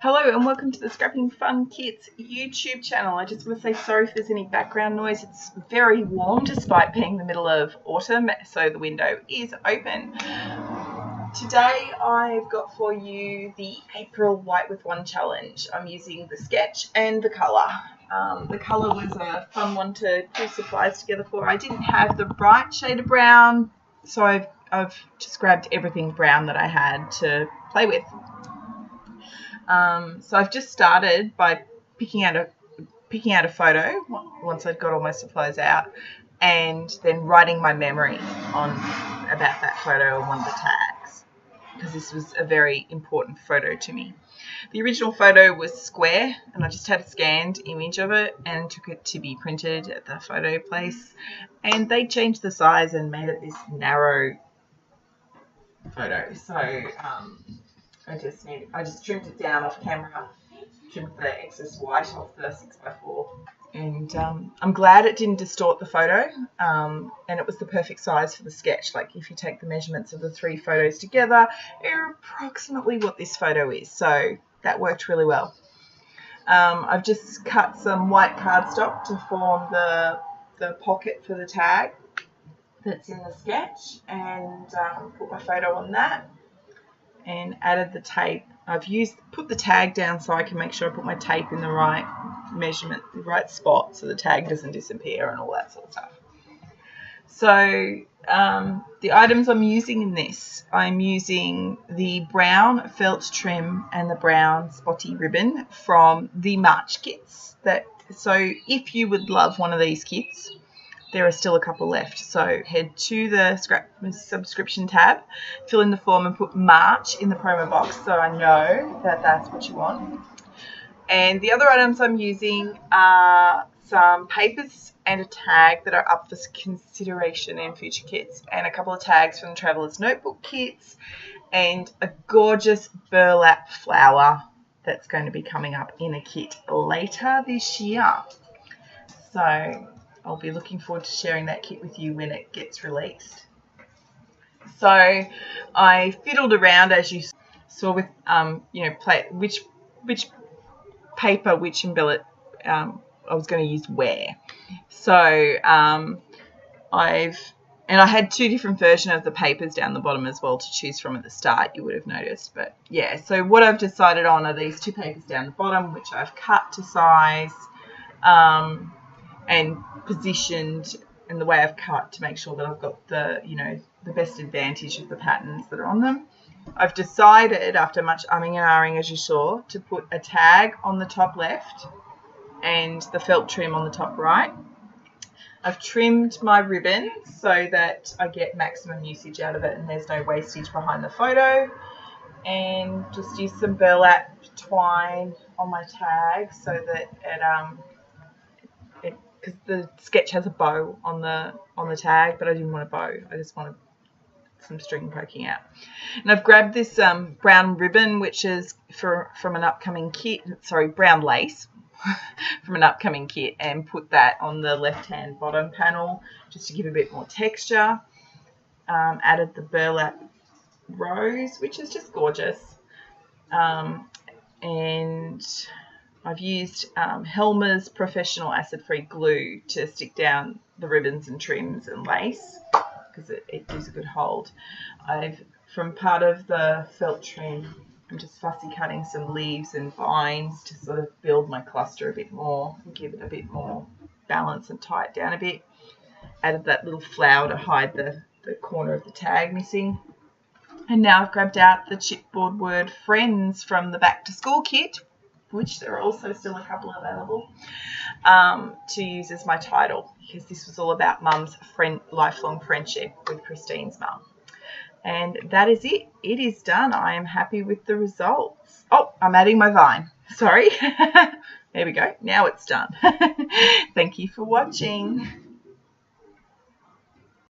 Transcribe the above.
Hello and welcome to the Scrapping Fun Kits YouTube channel. I just want to say sorry if there's any background noise. It's very warm despite being the middle of autumn, so the window is open. Today I've got for you the April White with One challenge. I'm using the sketch and the colour. The colour was a fun one to do supplies together for. I didn't have the right shade of brown, so I've just grabbed everything brown that I had to play with. So I've just started by picking out a photo once I'd got all my supplies out, and then writing my memory about that photo on one of the tags, because this was a very important photo to me. The original photo was square, and I just had a scanned image of it and took it to be printed at the photo place, and they changed the size and made it this narrow photo. So I just trimmed it down off camera, trimmed the excess white off the 6x4, and I'm glad it didn't distort the photo, and it was the perfect size for the sketch. Like, if you take the measurements of the three photos together, they're approximately what this photo is, so that worked really well. I've just cut some white cardstock to form the pocket for the tag that's in the sketch, and put my photo on that. And added the tape. I've put the tag down so I can make sure I put my tape in the right measurement, the right spot, so the tag doesn't disappear and all that sort of stuff. So the items I'm using in this, I'm using the brown felt trim and the brown spotty ribbon from the March kits. So if you would love one of these kits, there are still a couple left, so head to the subscription tab, fill in the form and put March in the promo box so I know that that's what you want. And the other items I'm using are some papers and a tag that are up for consideration in future kits, and a couple of tags from the Traveller's Notebook kits, and a gorgeous burlap flower that's going to be coming up in a kit later this year. So I'll be looking forward to sharing that kit with you when it gets released. So I fiddled around, as you saw, with which paper, which embellet I was going to use where. So I had two different versions of the papers down the bottom as well to choose from at the start, you would have noticed. But yeah, so what I've decided on are these two papers down the bottom, which I've cut to size and positioned in the way I've cut to make sure that I've got the best advantage of the patterns that are on them. I've decided, after much umming and ahhing, as you saw, to put a tag on the top left and the felt trim on the top right. I've trimmed my ribbon so that I get maximum usage out of it and there's no wastage behind the photo, and just use some burlap twine on my tag so that because the sketch has a bow on the tag, but I didn't want a bow. I just wanted some string poking out. And I've grabbed this brown ribbon, which is from an upcoming kit. Sorry, brown lace from an upcoming kit, and put that on the left-hand bottom panel just to give a bit more texture. Added the burlap rose, which is just gorgeous. And I've used Helmer's Professional Acid-Free Glue to stick down the ribbons and trims and lace, because it gives a good hold. From part of the felt trim, I'm just fussy cutting some leaves and vines to sort of build my cluster a bit more and give it a bit more balance and tie it down a bit. Added that little flower to hide the corner of the tag missing. And now I've grabbed out the chipboard word Friends from the Back to School kit, which there are also still a couple available, to use as my title, because this was all about Mum's lifelong friendship with Christine's mum. And that is it. It is done. I am happy with the results. Oh, I'm adding my vine. Sorry. There we go. Now it's done. Thank you for watching.